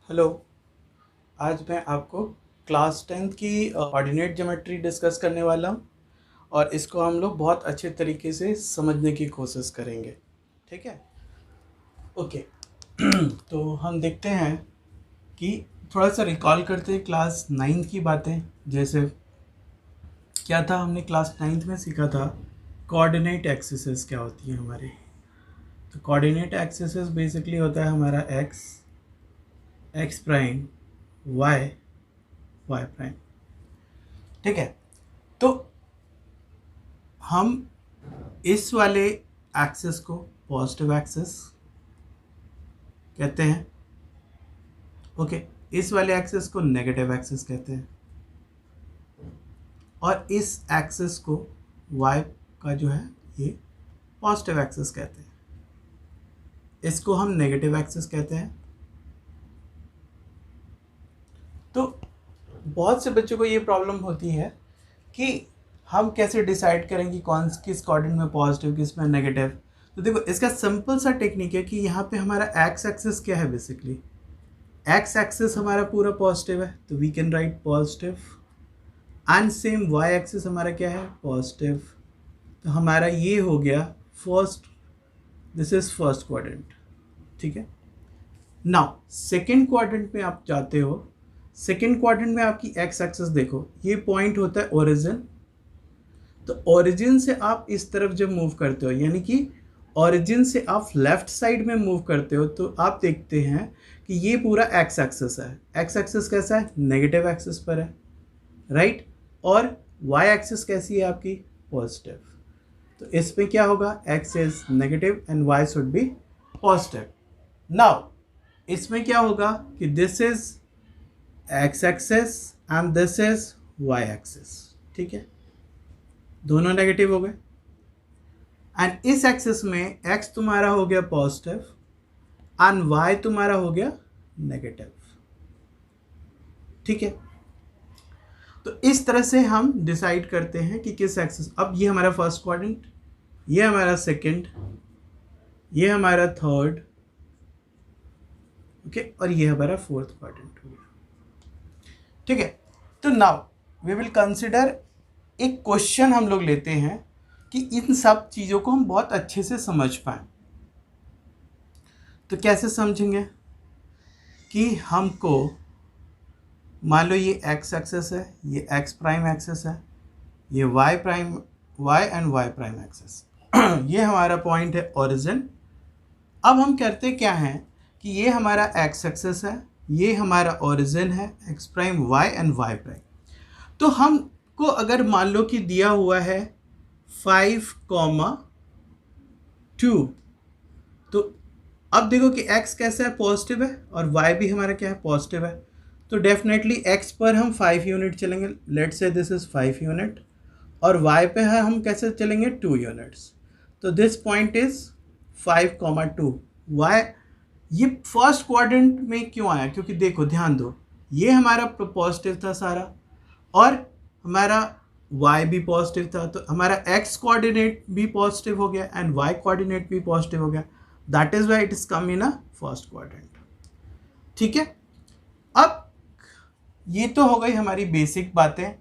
Hello. आज मैं आपको क्लास 10th की कोऑर्डिनेट ज्योमेट्री डिस्कस करने वाला हूँ और इसको हम लोग बहुत अच्छे तरीके से समझने की कोशिश करेंगे। ठीक है, ओके। तो हम देखते हैं कि थोड़ा सा रिकॉल करते हैं क्लास 9th की बातें। जैसे क्या था, हमने क्लास 9th में सीखा था कोऑर्डिनेट एक्सिसेस क्या होती है हमारे। तो कोऑर्डिनेट एक्सिसेस बेसिकली होता है हमारा एक्स प्राइम, वाई प्राइम। ठीक है, तो हम इस वाले एक्सिस को पॉजिटिव एक्सिस कहते हैं। ओके, इस वाले एक्सिस को नेगेटिव एक्सिस कहते हैं और इस एक्सिस को वाई का जो है ये पॉजिटिव एक्सिस कहते हैं। इसको हम नेगेटिव एक्सिस कहते हैं। तो बहुत से बच्चों को ये प्रॉब्लम होती है कि हम कैसे डिसाइड करें कि कौन किस कोऑर्डिनेट में पॉजिटिव किस में नेगेटिव। तो देखो, इसका सिंपल सा टेक्निक है कि यहाँ पे हमारा एक्स एक्सिस क्या है। बेसिकली एक्स एक्सिस हमारा पूरा पॉजिटिव है, तो we can write positive. And same Y axis हमारा क्या है, पॉजिटिव। तो हमारा ये हो गया first, this is first quadrant. ठीक है, नाउ सेकेंड क्वाड्रेंट में आप जाते हो। सेकेंड क्वाड्रेंट में आपकी एक्स एक्सिस देखो, ये पॉइंट होता है ओरिजिन। तो ओरिजिन से आप इस तरफ जब मूव करते हो, यानी कि ओरिजिन से आप लेफ्ट साइड में मूव करते हो, तो आप देखते हैं कि ये पूरा एक्स एक्सिस है। एक्स एक्सिस कैसा है, नेगेटिव एक्सिस पर है, राइट। और वाई एक्सिस कैसी है आपकी, पॉजिटिव। तो इसमें क्या होगा, X is negative and Y should be positive. Now इसमें क्या होगा कि this is X axis and this is Y axis. ठीक है, दोनों नेगेटिव हो गए। एंड इस एक्सिस में x तुम्हारा हो गया पॉजिटिव एंड y तुम्हारा हो गया नेगेटिव। ठीक है, तो इस तरह से हम डिसाइड करते हैं कि किस एक्सिस। अब ये हमारा फर्स्ट क्वाड्रेंट, ये हमारा सेकंड, ये हमारा थर्ड, ओके, और ये हमारा फोर्थ क्वाड्रेंट हो गया। ठीक है, तो नाउ वी विल कंसिडर एक क्वेश्चन हम लोग लेते हैं कि इन सब चीज़ों को हम बहुत अच्छे से समझ पाएं। तो कैसे समझेंगे कि हमको, मान लो ये एक्स एक्सेस है, ये एक्स प्राइम एक्सेस है, ये Y prime, Y and Y prime axes. ये हमारा पॉइंट है ओरिजिन। अब हम करते क्या हैं कि ये हमारा एक्स एक्सेस है, ये हमारा ओरिजिन है, X prime Y and Y prime. तो हमको अगर मान लो कि दिया हुआ है 5,2, तो अब देखो कि x कैसा है, पॉजिटिव है, और y भी हमारा क्या है, पॉजिटिव है। तो डेफिनेटली x पर हम 5 यूनिट चलेंगे, let's say this is 5 unit, और y पे है हम कैसे चलेंगे, 2 यूनिट्स। तो दिस पॉइंट इज 5,2। y ये फर्स्ट क्वाड्रेंट में क्यों आया, क्योंकि देखो ध्यान दो, ये हमारा पॉजिटिव था सारा, और हमारा y भी पॉजिटिव था, तो हमारा x कोऑर्डिनेट भी पॉजिटिव हो गया एंड y कोऑर्डिनेट भी पॉजिटिव हो गया। That is why it is come in a first quadrant. ठीक है, अब ये तो हो गई हमारी बेसिक बातें।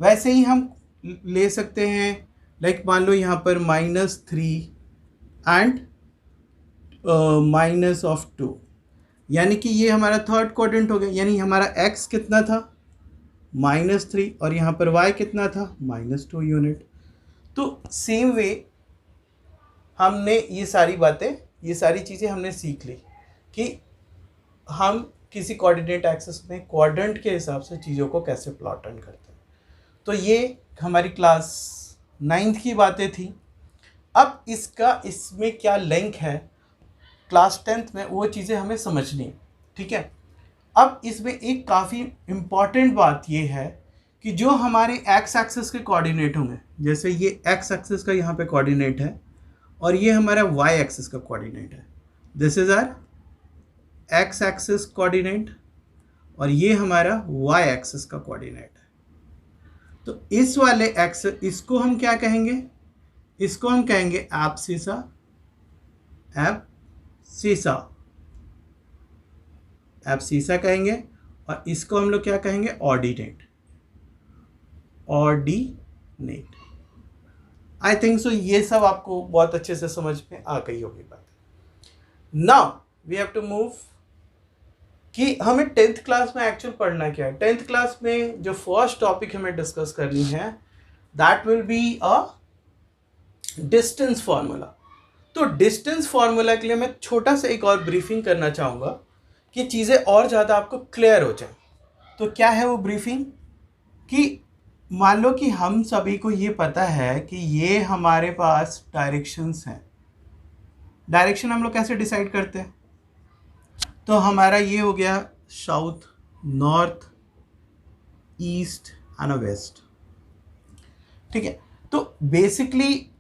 वैसे ही हम ले सकते हैं, लाइक मान लो यहाँ पर -3 एंड -2, यानी कि ये हमारा थर्ड क्वाड्रेंट हो गया। यानी हमारा x कितना था, -3, और यहाँ पर y कितना था, -2 यूनिट। तो सेम वे हमने ये सारी बातें, ये सारी चीज़ें हमने सीख ली कि हम किसी कोऑर्डिनेट एक्सिस में क्वाड्रेंट के हिसाब से चीज़ों को कैसे प्लॉट ऑन करते हैं। तो ये हमारी क्लास 9th की बातें थी। अब इसमें क्या लिंक है क्लास 10th में, वो चीज़ें हमें समझनी है। ठीक है, अब इसमें एक काफ़ी इम्पॉर्टेंट बात ये है कि जो हमारे एक्स एक्सिस के कोऑर्डिनेट होंगे, जैसे ये एक्स एक्सिस का यहाँ पे कोऑर्डिनेट है और ये हमारा वाई एक्सिस का कोऑर्डिनेट है, this is our X axis coordinate, और ये हमारा वाई एक्सिस का कोऑर्डिनेट है। तो इस वाले एक्स, इसको हम क्या कहेंगे, इसको हम कहेंगे एब्सिसा, एब्सिसा। एब्सिसा कहेंगे और इसको हम लोग क्या कहेंगे, ऑर्डिनेट, ऑर्डिनेट। आई थिंक सो ये सब आपको बहुत अच्छे से समझ में आ गई होगी बात। Now we have to move कि हमें 10th क्लास में एक्चुअल पढ़ना क्या है। 10th क्लास में जो फर्स्ट टॉपिक हमें डिस्कस करनी है that will be a distance formula. तो डिस्टेंस फार्मूला के लिए मैं छोटा सा एक और ब्रीफिंग करना चाहूँगा कि चीज़ें और ज़्यादा आपको क्लियर हो जाए। तो क्या है वो ब्रीफिंग कि मान लो कि हम सभी को ये पता है कि ये हमारे पास डायरेक्शंस हैं। डायरेक्शन हम लोग कैसे डिसाइड करते हैं, तो हमारा ये हो गया south, north, east and west, ठीक है। तो बेसिकली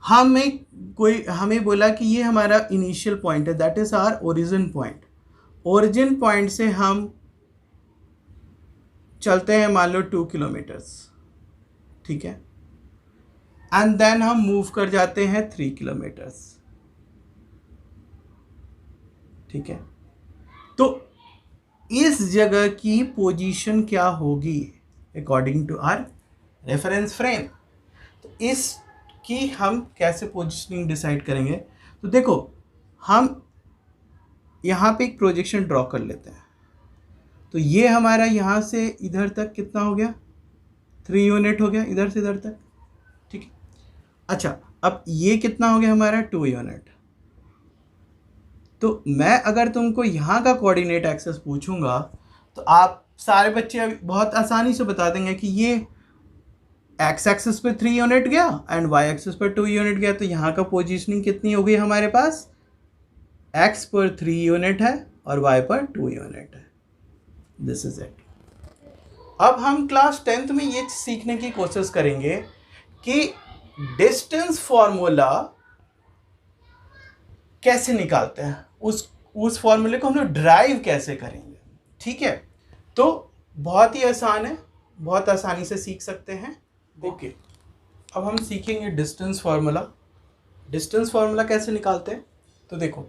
हमें बोला कि ये हमारा इनिशियल पॉइंट है, that is our origin point. Origin point से हम चलते हैं मान लो 2 किलोमीटर्स, ठीक है, एंड देन हम मूव कर जाते हैं 3 किलोमीटर्स, ठीक है। तो इस जगह की पोजीशन क्या होगी according to our reference frame. तो इसकी हम कैसे पोजीशनिंग डिसाइड करेंगे, तो देखो हम यहाँ पे एक प्रोजेक्शन ड्रॉ कर लेते हैं। तो ये हमारा यहाँ से इधर तक कितना हो गया, 3 यूनिट हो गया इधर से इधर तक, ठीक है। अच्छा, अब ये कितना हो गया हमारा, 2 यूनिट। तो मैं अगर तुमको यहाँ का कोऑर्डिनेट एक्सेस पूछूंगा तो आप सारे बच्चे बहुत आसानी से बता देंगे कि ये एक्स एक्सेस पे 3 यूनिट गया एंड वाई एक्सेस पर 2 यूनिट गया। तो यहाँ का पोजीशनिंग कितनी हो गई हमारे पास, एक्स पर 3 यूनिट है और वाई पर 2 यूनिट है। This is it. अब हम क्लास 10th में ये सीखने की कोशिश करेंगे कि डिस्टेंस फॉर्मूला कैसे निकालते हैं, उस फॉर्मूले को हम लोग ड्राइव कैसे करेंगे, ठीक है। तो बहुत ही आसान है, बहुत आसानी से सीख सकते हैं। ओके, अब हम सीखेंगे डिस्टेंस फार्मूला। डिस्टेंस फार्मूला कैसे निकालते हैं, तो देखो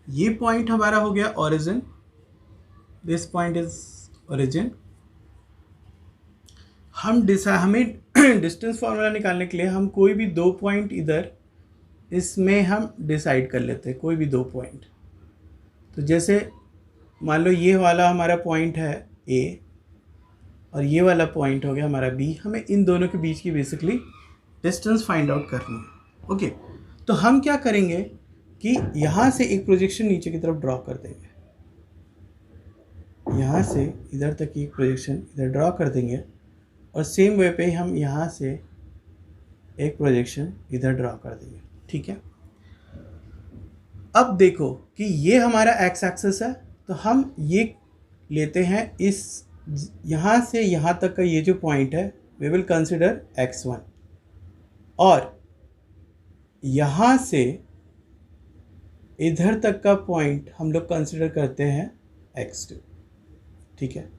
ये पॉइंट हमारा हो गया origin, this point is origin. हमें डिस्टेंस फार्मूला निकालने के लिए हम कोई भी 2 पॉइंट इधर इसमें हम डिसाइड कर लेते हैं, कोई भी 2 पॉइंट। तो जैसे मान लो ये वाला हमारा पॉइंट है A और ये वाला पॉइंट हो गया हमारा B। हमें इन दोनों के बीच की बेसिकली डिस्टेंस फाइंड आउट करनी है। ओके, तो हम क्या करेंगे कि यहाँ से एक प्रोजेक्शन नीचे की तरफ ड्रॉ कर देंगे, यहाँ से इधर तक की एक प्रोजेक्शन इधर ड्रॉ कर देंगे और सेम वे पे हम यहाँ से एक प्रोजेक्शन इधर ड्रॉ कर देंगे, ठीक है। अब देखो कि ये हमारा एक्स एक्सिस है, तो हम ये लेते हैं इस यहाँ से यहाँ तक का ये जो पॉइंट है वी विल कंसिडर x1 और यहाँ से इधर तक का पॉइंट हम लोग कंसिडर करते हैं x2, ठीक है।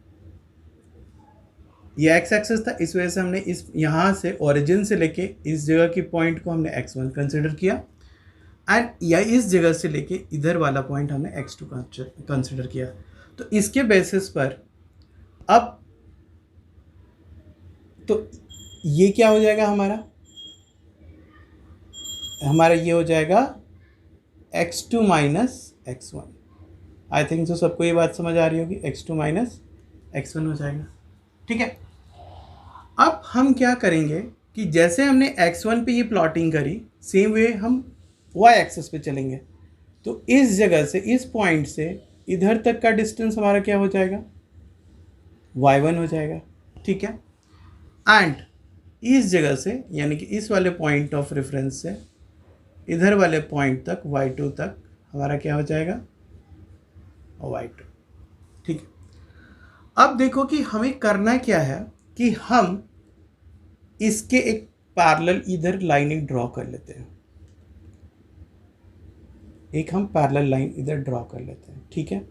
ये एक्स एक्सिस था, इस वजह से हमने इस यहाँ से ओरिजिन से लेके इस जगह की पॉइंट को हमने x1 कंसिडर किया एंड या इस जगह से लेके इधर वाला पॉइंट हमने x2 कंसिडर किया। तो इसके बेसिस पर अब तो ये क्या हो जाएगा हमारा ये हो जाएगा x2 माइनस x1। आई थिंक सो सबको ये बात समझ आ रही होगी, x2 माइनस x1 हो जाएगा, ठीक है। अब हम क्या करेंगे कि जैसे हमने x1 पे ये प्लॉटिंग करी सेम वे हम y एक्सिस पे चलेंगे। तो इस जगह से इस पॉइंट से इधर तक का डिस्टेंस हमारा क्या हो जाएगा, y1 हो जाएगा, ठीक है। एंड इस जगह से यानी कि इस वाले पॉइंट ऑफ रेफरेंस से इधर वाले पॉइंट तक y2 तक हमारा क्या हो जाएगा, y2, ठीक है। अब देखो कि हमें करना क्या है कि हम इसके एक पैरेलल इधर लाइन एक ड्रॉ कर लेते हैं, एक हम पैरेलल लाइन इधर ड्रॉ कर लेते हैं, ठीक है।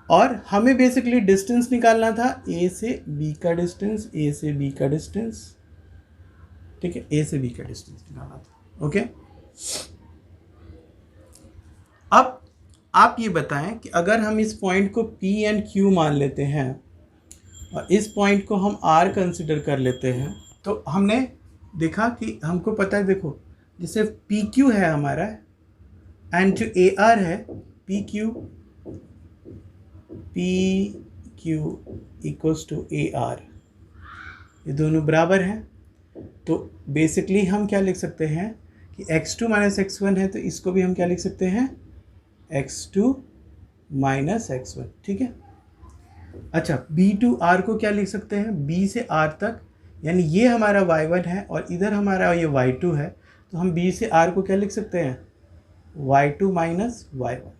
और हमें बेसिकली डिस्टेंस निकालना था A से B का डिस्टेंस, A से B का डिस्टेंस, ठीक है, A से B का डिस्टेंस निकालना था, ओके। अब आप ये बताएं कि अगर हम इस पॉइंट को P एंड Q मान लेते हैं और इस पॉइंट को हम R कंसिडर कर लेते हैं, तो हमने देखा कि हमको पता है, देखो जैसे PQ है हमारा एंड जो AR है PQ इक्वल्स टू AR, ये दोनों बराबर हैं। तो बेसिकली हम क्या लिख सकते हैं कि x2 माइनस x1 है, तो इसको भी हम क्या लिख सकते हैं, x2 माइनस x1, ठीक है। अच्छा, B टू R को क्या लिख सकते हैं, B से R तक, यानी ये हमारा y1 है और इधर हमारा ये y2 है, तो हम B से R को क्या लिख सकते हैं, y2 minus y1।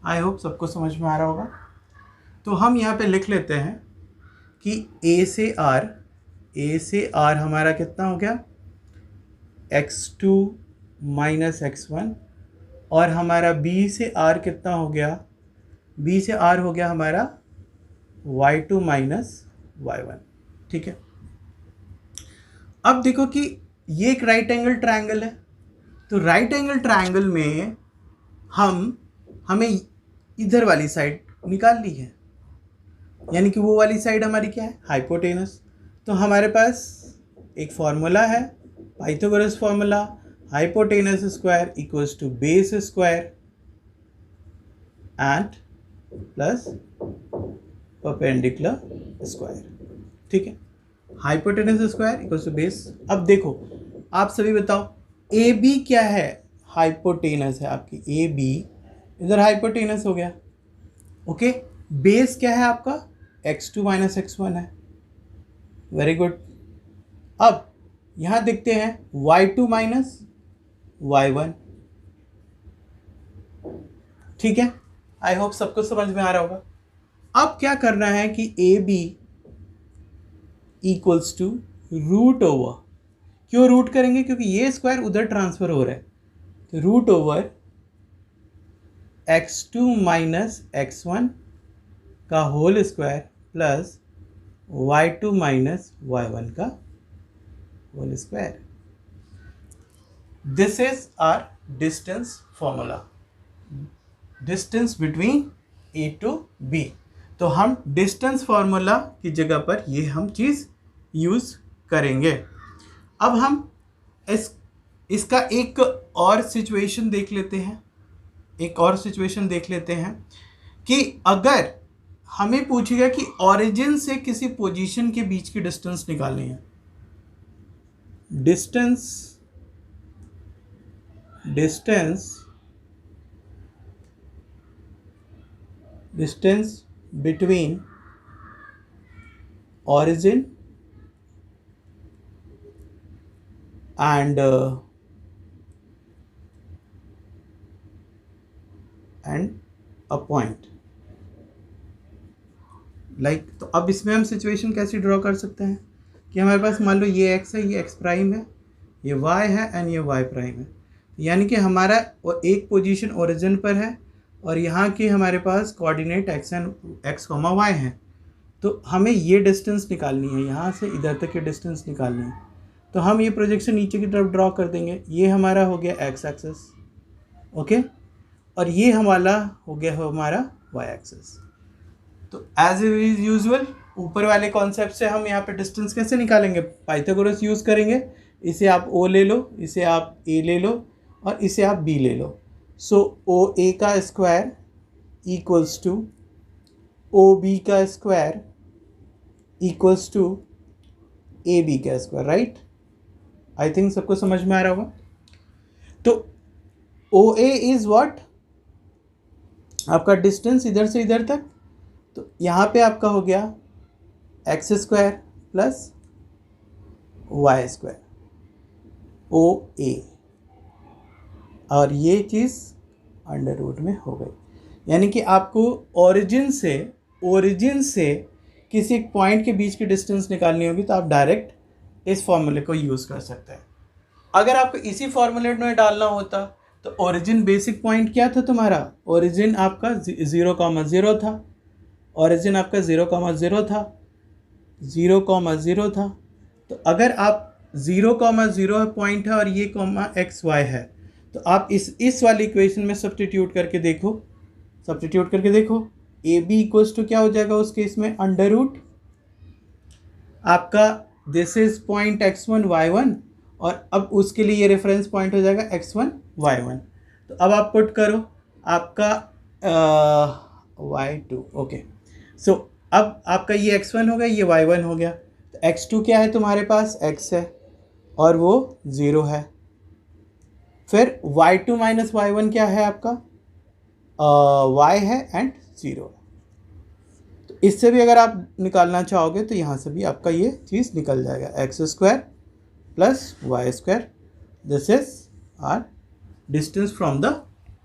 I hope सबको समझ में आ रहा होगा। तो हम यहाँ पे लिख लेते हैं कि A से R हमारा कितना हो गया, x2 माइनस x1, और हमारा B से R कितना हो गया, B से R हो गया हमारा y2 माइनस y1, ठीक है। अब देखो कि ये एक राइट एंगल ट्रायंगल है, तो राइट एंगल ट्रायंगल में हमें इधर वाली साइड निकालनी है, यानी कि वो वाली साइड हमारी क्या है, हाइपोटेनस। तो हमारे पास एक फॉर्मूला है, Pythagoras formula, hypotenuse square equals to base square and plus perpendicular square, ठीक है। Hypotenuse square equals to base. अब देखो आप सभी बताओ, ए बी क्या है, हाइपोटेनस है आपकी, ए बी इधर हाइपोटेनस हो गया, ओके। बेस क्या है आपका, x2 माइनस x1 है, वेरी गुड। अब यहाँ देखते हैं y2 माइनस y1, ठीक है। आई होप सबको समझ में आ रहा होगा। अब क्या करना है कि A B equals to root over, क्यों रूट करेंगे, क्योंकि ये स्क्वायर उधर ट्रांसफर हो रहा है, तो root over x2 minus x1 का whole square plus y2 minus y1 का whole square. This is our distance formula, distance between A to B। तो हम डिस्टेंस फॉर्मूला की जगह पर ये हम चीज़ यूज़ करेंगे। अब हम इसका एक और सिचुएशन देख लेते हैं, कि अगर हमें पूछेगा कि ओरिजिन से किसी पोजीशन के बीच की डिस्टेंस निकालनी है, distance between origin and a point, like तो अब इसमें हम सिचुएशन कैसे ड्रॉ कर सकते हैं कि हमारे पास मान लो ये x है, ये x प्राइम है, ये y है एंड ये y प्राइम है, यानी कि हमारा एक पोजीशन ओरिजिन पर है और यहाँ की हमारे पास coordinate x and x, y हैं। तो हमें ये डिस्टेंस निकालनी है, यहाँ से इधर तक की डिस्टेंस निकालनी है। तो हम ये प्रोजेक्शन नीचे की तरफ ड्रॉ कर देंगे, ये हमारा हो गया x एक्सेस, ओके, और ये हमारा हो गया हमारा y एक्सेस। तो एज इज यूजुअल ऊपर वाले कॉन्सेप्ट से हम यहाँ पे डिस्टेंस कैसे निकालेंगे, पाइथागोरस यूज़ करेंगे। इसे आप O ले लो, इसे आप A ले लो और इसे आप B ले लो। सो OA का स्क्वायर इक्वल्स टू OB का स्क्वायर इक्वल्स टू AB का स्क्वायर, राइट। आई थिंक सबको समझ में आ रहा होगा। तो OA इज व्हाट, आपका डिस्टेंस इधर से इधर तक, तो यहाँ पे आपका हो गया x square plus y square OA, और ये चीज़ अंडर रूट में हो गई। यानी कि आपको ओरिजिन से किसी एक पॉइंट के बीच की डिस्टेंस निकालनी होगी तो आप डायरेक्ट इस फॉर्मूले को यूज़ कर सकते हैं। अगर आपको इसी फॉर्मूले में डालना होता तो ओरिजिन बेसिक पॉइंट क्या था तुम्हारा, ओरिजिन आपका 0,0 था, ओरिजिन आपका 0,0 था, 0,0 था। तो अगर आप 0,0 पॉइंट है और ये कॉमा XY है, तो आप इस वाली इक्वेशन में सब्स्टिट्यूट करके देखो, ए बी इक्वल्स टू क्या हो जाएगा उस केस में, अंडर रूट आपका this is point x1 y1, और अब उसके लिए ये रेफरेंस पॉइंट हो जाएगा x1 y1। तो अब आप पुट करो आपका y2, ओके। सो अब आपका ये x1 हो गया, ये y1 हो गया, तो x2 क्या है तुम्हारे पास, x है और वो 0 है। फिर y2 माइनस y1 क्या है आपका, y है एंड 0। तो इससे भी अगर आप निकालना चाहोगे तो यहाँ से भी आपका ये चीज़ निकल जाएगा, x² plus y², this is our distance from the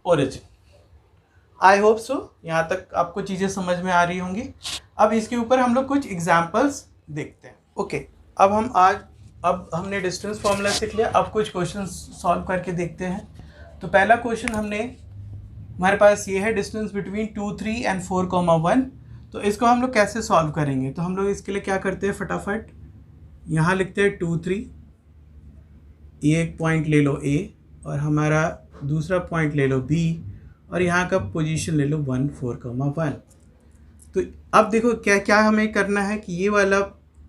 origin. I hope so यहाँ तक आपको चीज़ें समझ में आ रही होंगी। अब इसके ऊपर हम लोग कुछ एग्जाम्पल्स देखते हैं। ओके, अब हमने डिस्टेंस फॉर्मूला सीख लिया, अब कुछ क्वेश्चन सॉल्व करके देखते हैं। तो पहला क्वेश्चन हमारे पास ये है, डिस्टेंस बिटवीन 2, 3 एंड 4, 1। तो इसको हम लोग कैसे सॉल्व करेंगे, तो हम लोग इसके लिए क्या करते हैं, फटाफट यहाँ लिखते हैं 2, 3, ये एक पॉइंट ले लो A और हमारा दूसरा पॉइंट ले लो B, और यहाँ का पोजीशन ले लो 1, 4, 1। तो अब देखो क्या क्या हमें करना है कि ये वाला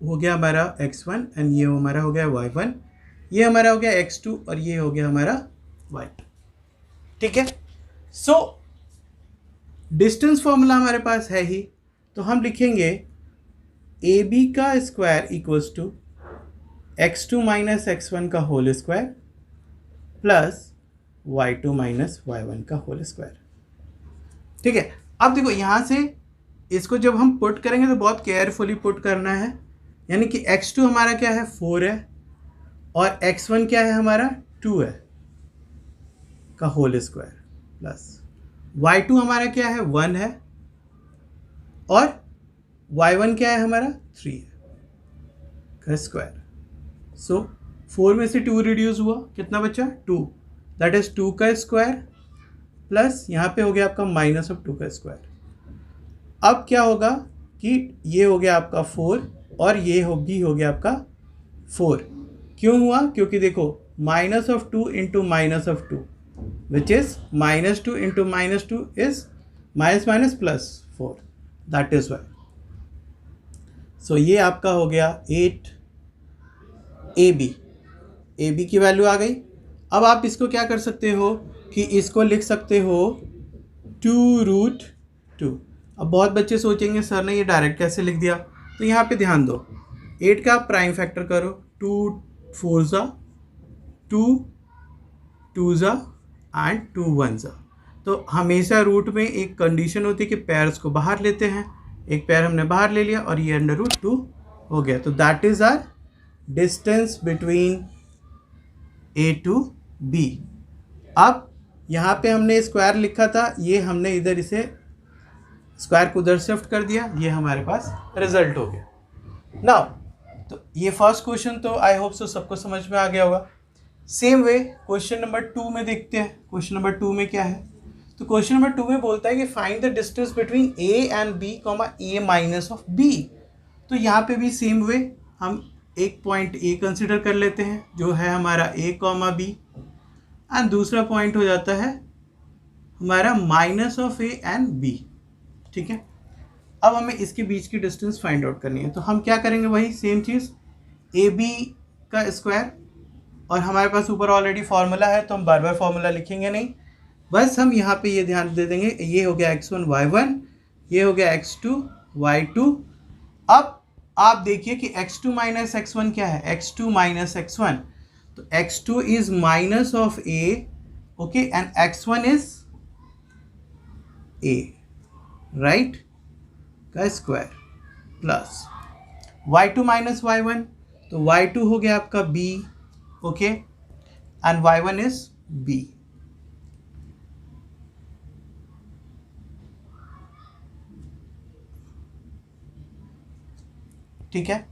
हो गया हमारा x1 एंड ये हमारा हो गया y1, ये हमारा हो गया x2 और ये हो गया हमारा y2। ठीक है, सो डिस्टेंस फॉर्मूला हमारे पास है ही, तो हम लिखेंगे AB का square equals to x2 minus x1 का whole square plus y2 minus y1 का होल स्क्वायर। ठीक है, अब देखो यहाँ से इसको जब हम पुट करेंगे तो बहुत केयरफुली पुट करना है, यानी कि x2 हमारा क्या है, 4 है, और x1 क्या है हमारा, 2 है का होल स्क्वायर, प्लस y2 हमारा क्या है, 1 है, और y1 क्या है हमारा, 3 है का स्क्वायर। सो 4 में से 2 रिड्यूस हुआ, कितना बचा, 2, दैट इज 2 का स्क्वायर प्लस यहाँ पे हो गया आपका माइनस ऑफ 2 का स्क्वायर। अब क्या होगा कि ये हो गया आपका 4 और ये हो गया आपका 4। क्यों हुआ, क्योंकि देखो minus of 2 into minus of 2 which is -2 into -2 is minus plus 4, that is y. So ये आपका हो गया 8 AB की वैल्यू आ गई। अब आप इसको क्या कर सकते हो कि इसको लिख सकते हो 2√2। अब बहुत बच्चे सोचेंगे सर ने ये डायरेक्ट कैसे लिख दिया, तो यहाँ पे ध्यान दो, 8 का आप प्राइम फैक्टर करो, 2 4 2 2 एंड 2 1। तो हमेशा रूट में एक कंडीशन होती है कि पेयर्स को बाहर लेते हैं, एक पेयर हमने बाहर ले लिया और ये अंडर रूट 2 हो गया। तो that is our distance between A to B। अब यहाँ पे हमने स्क्वायर लिखा था, ये हमने इधर इसे स्क्वायर को उधर शिफ्ट कर दिया, ये हमारे पास रिजल्ट हो गया। नाउ तो ये फर्स्ट क्वेश्चन तो आई होप सो सबको समझ में आ गया होगा। सेम वे क्वेश्चन नंबर 2 में देखते हैं। क्वेश्चन नंबर 2 में क्या है, तो क्वेश्चन नंबर 2 में बोलता है कि find the distance between A and B, A minus of B। तो यहाँ पे भी सेम वे हम एक पॉइंट A कंसिडर कर लेते हैं जो है हमारा A, B, एंड दूसरा पॉइंट हो जाता है हमारा minus of A and B। ठीक है, अब हमें इसके बीच की डिस्टेंस फाइंड आउट करनी है, तो हम क्या करेंगे, वही सेम चीज़, AB का स्क्वायर, और हमारे पास ऊपर ऑलरेडी फार्मूला है तो हम बार बार फार्मूला लिखेंगे नहीं, बस हम यहाँ पे ये ध्यान दे देंगे, ये हो गया x1 y1, ये हो गया x2 y2। अब आप देखिए कि x2 माइनस x1 क्या है, x2 माइनस x1, तो x2 is minus of A, okay, and x1 is A, right, का square plus y2 minus y1, तो y2 हो गया आपका B, okay, and y1 is B। ठीक है,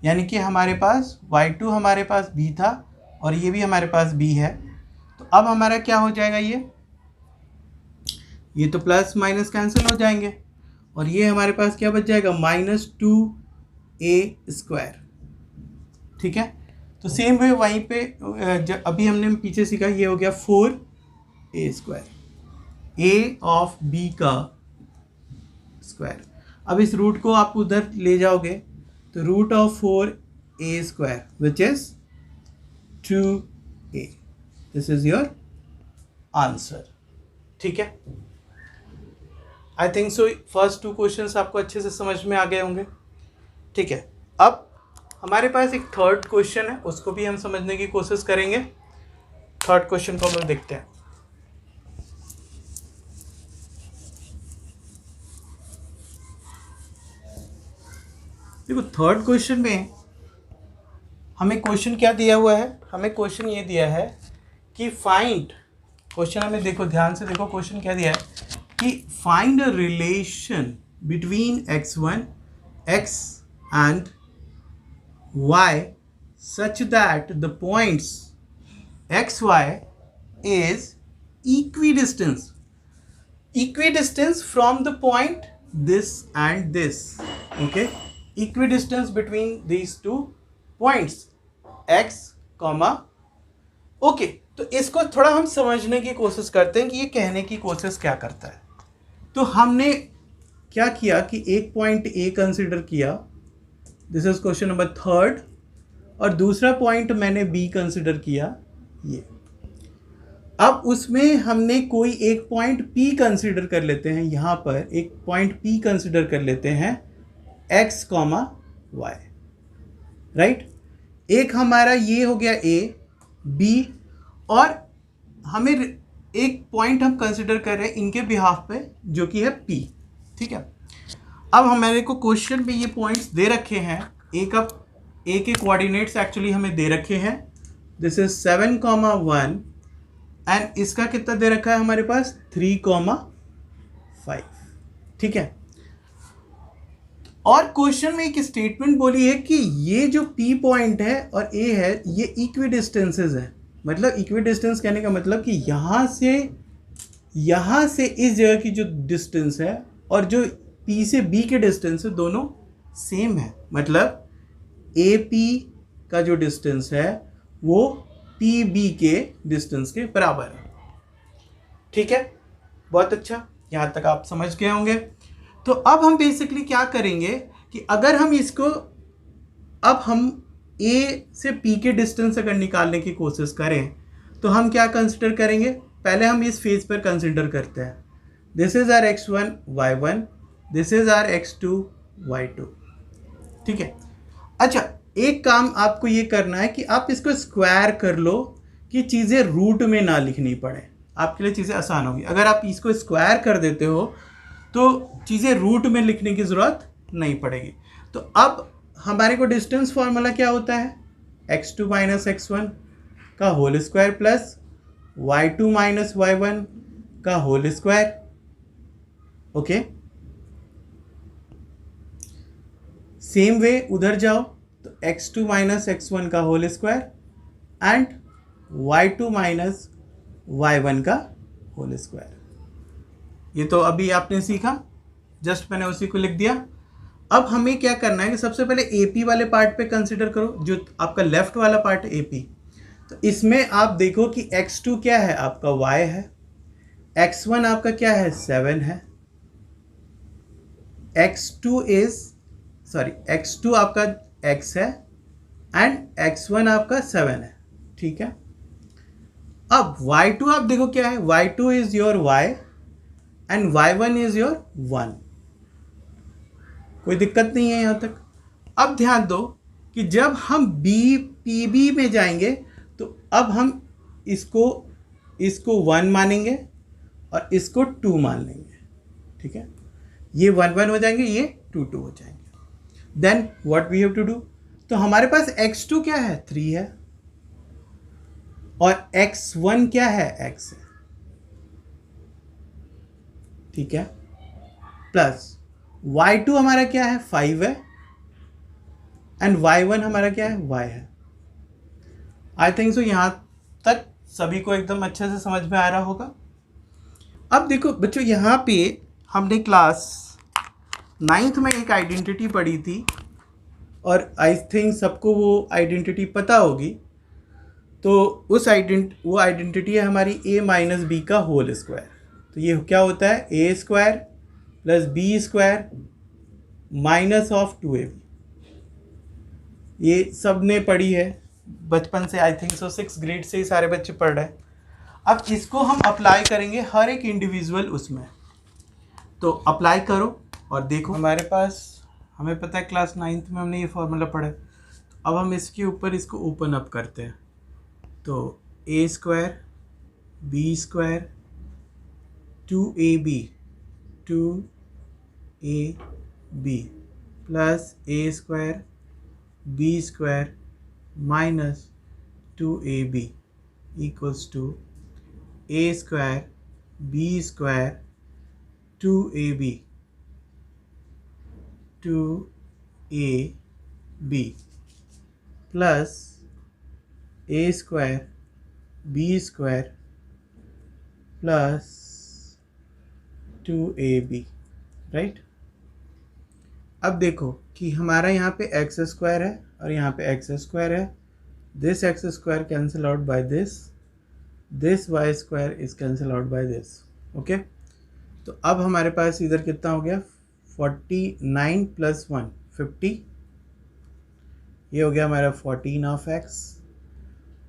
यानी कि हमारे पास y2 हमारे पास B था और ये भी हमारे पास B है। तो अब हमारा क्या हो जाएगा, ये तो प्लस माइनस कैंसिल हो जाएंगे और ये हमारे पास क्या बच जाएगा, -2A स्क्वायर। ठीक है, तो सेम वे वहीं पे अभी हमने पीछे सीखा, ये हो गया 4a², a ऑफ b का स्क्वायर। अब इस रूट को आप उधर ले जाओगे तो root of 4a² which is 2a। This is your answer. ठीक है, I think so first 2 questions आपको अच्छे से समझ में आ गए होंगे। ठीक है, अब हमारे पास एक थर्ड क्वेश्चन है, उसको भी हम समझने की कोशिश करेंगे। थर्ड क्वेश्चन को हम लोग देखते हैं। देखो थर्ड क्वेश्चन में हमें क्वेश्चन क्या दिया हुआ है, हमें क्वेश्चन ये दिया है कि फाइंड, क्वेश्चन हमें देखो ध्यान से देखो, क्वेश्चन क्या दिया है कि find a relation between x1 x and y such that the points xy is equidistant from the point this and this. Okay, equidistance between these 2 points x, okay. तो इसको थोड़ा हम समझने की कोशिश करते हैं कि ये कहने की कोशिश क्या करता है। तो हमने क्या किया कि एक पॉइंट ए कंसिडर किया, this is question number third, और दूसरा पॉइंट मैंने बी कंसिडर किया ये। अब उसमें हमने कोई एक पॉइंट पी कंसिडर कर लेते हैं, यहाँ पर एक पॉइंट पी कंसिडर कर लेते हैं x, y, राइट। एक हमारा ये हो गया a, b, और हमें एक पॉइंट हम कंसिडर कर रहे हैं इनके बिहाफ पे जो कि है p। ठीक है, अब हमारे को क्वेश्चन में ये पॉइंट्स दे रखे हैं, ए के कोऑर्डिनेट्स एक्चुअली हमें दे रखे हैं, दिस इज 7, 1 एंड इसका कितना दे रखा है हमारे पास 3, 5। ठीक है, और क्वेश्चन में एक स्टेटमेंट बोली है कि ये जो P पॉइंट है और A है ये इक्विडिस्टेंसेस है। मतलब इक्विडिस्टेंस कहने का मतलब कि यहाँ से इस जगह की जो डिस्टेंस है और जो P से B के डिस्टेंस है दोनों सेम है। मतलब AP का जो डिस्टेंस है वो PB के डिस्टेंस के बराबर है। ठीक है, बहुत अच्छा, यहाँ तक आप समझ गए होंगे। तो अब हम बेसिकली क्या करेंगे कि अगर हम इसको, अब हम A से P के डिस्टेंस अगर निकालने की कोशिश करें तो हम क्या कंसिडर करेंगे, पहले हम इस फेज पर कंसिडर करते हैं, this is our x1 y1, this is our x2 y2। ठीक है, अच्छा एक काम आपको ये करना है कि आप इसको स्क्वायर कर लो कि चीज़ें रूट में ना लिखनी पड़े, आपके लिए चीज़ें आसान होगी। अगर आप इसको स्क्वायर कर देते हो तो चीज़ें रूट में लिखने की ज़रूरत नहीं पड़ेगी। तो अब हमारे को डिस्टेंस फार्मूला क्या होता है, x2 माइनस x1 का whole square plus y2 minus y1 का whole square. Okay, same way उधर जाओ तो x2 माइनस x1 का whole square and y2 minus y1 का होल स्क्वायर। ये तो अभी आपने सीखा, जस्ट मैंने उसी को लिख दिया। अब हमें क्या करना है कि सबसे पहले AP वाले पार्ट पे कंसिडर करो, जो आपका लेफ्ट वाला पार्ट है AP। तो इसमें आप देखो कि x2 क्या है आपका y है, x1 आपका क्या है 7 है, x2 आपका x है एंड x1 आपका 7 है। ठीक है, अब y2 आप देखो क्या है, y2 is your y and y1 is your 1। कोई दिक्कत नहीं है यहाँ तक। अब ध्यान दो कि जब हम PB में जाएंगे तो अब हम इसको 1 मानेंगे और इसको 2 मान लेंगे। ठीक है, ये 1 1 हो जाएंगे, ये 2 2 हो जाएंगे। Then what we have to do, तो हमारे पास x2 क्या है 3 है और x1 क्या है x है। ठीक है, प्लस y2 हमारा क्या है 5 है एंड y1 हमारा क्या है y है। आई थिंक सो यहाँ तक सभी को एकदम अच्छे से समझ में आ रहा होगा। अब देखो बच्चों, यहाँ पे हमने क्लास 9th में एक आइडेंटिटी पढ़ी थी और आई थिंक सबको वो आइडेंटिटी पता होगी। तो वो आइडेंटिटी है हमारी ए माइनस बी का होल स्क्वायर। तो ये क्या होता है, A square plus B square minus of 2ab। ये सब ने पढ़ी है बचपन से, आई थिंक सो 6th ग्रेड से ही सारे बच्चे पढ़ रहे हैं। अब इसको हम अप्लाई करेंगे हर एक इंडिविजुअल उसमें। तो अप्लाई करो और देखो, हमारे पास, हमें पता है क्लास 9th में हमने ये फॉर्मूला पढ़ा है। तो अब हम इसके ऊपर इसको ओपन अप करते हैं। तो A square B square 2ab plus A square B square minus 2ab equals to A square B square 2ab plus A square B square plus 2ab, right. अब देखो कि हमारा यहाँ पे एक्स स्क्वायर है और यहाँ पे एक्स स्क्वायर है। This X square cancel out by this Y square is cancel out by this, okay. तो अब हमारे पास इधर कितना हो गया, 49 प्लस 1 50, ये हो गया हमारा 14 ऑफ एक्स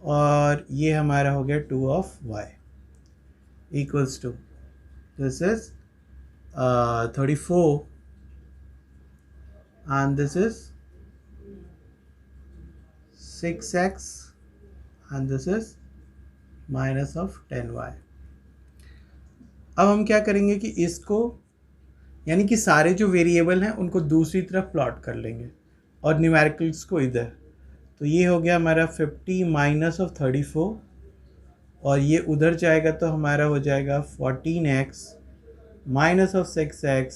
और ये हमारा हो गया 2 of Y equals to this is 34 and this is 6x and this is minus of 10y। अब हम क्या करेंगे कि इसको, यानी कि सारे जो वेरिएबल हैं उनको दूसरी तरफ प्लॉट कर लेंगे और न्यूमेरिकल्स को इधर। तो ये हो गया हमारा 50 माइनस ऑफ 34 और ये उधर जाएगा तो हमारा हो जाएगा 14x minus of 6x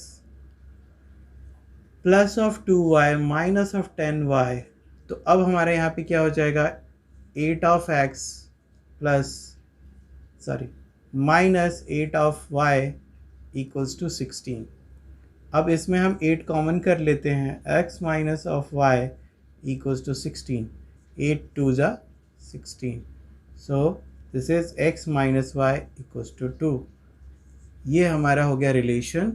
plus of 2y minus of 10y। तो अब हमारे यहाँ पे क्या हो जाएगा, 8 of x plus minus 8 of y equals to 16। अब इसमें हम 8 कॉमन कर लेते हैं, x minus of y equals to 16, 8 2 जा 16। So this is x minus y equals to 2। ये हमारा हो गया रिलेशन,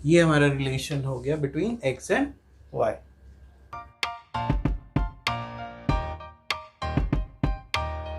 ये हमारा रिलेशन हो गया बिटवीन x एंड y।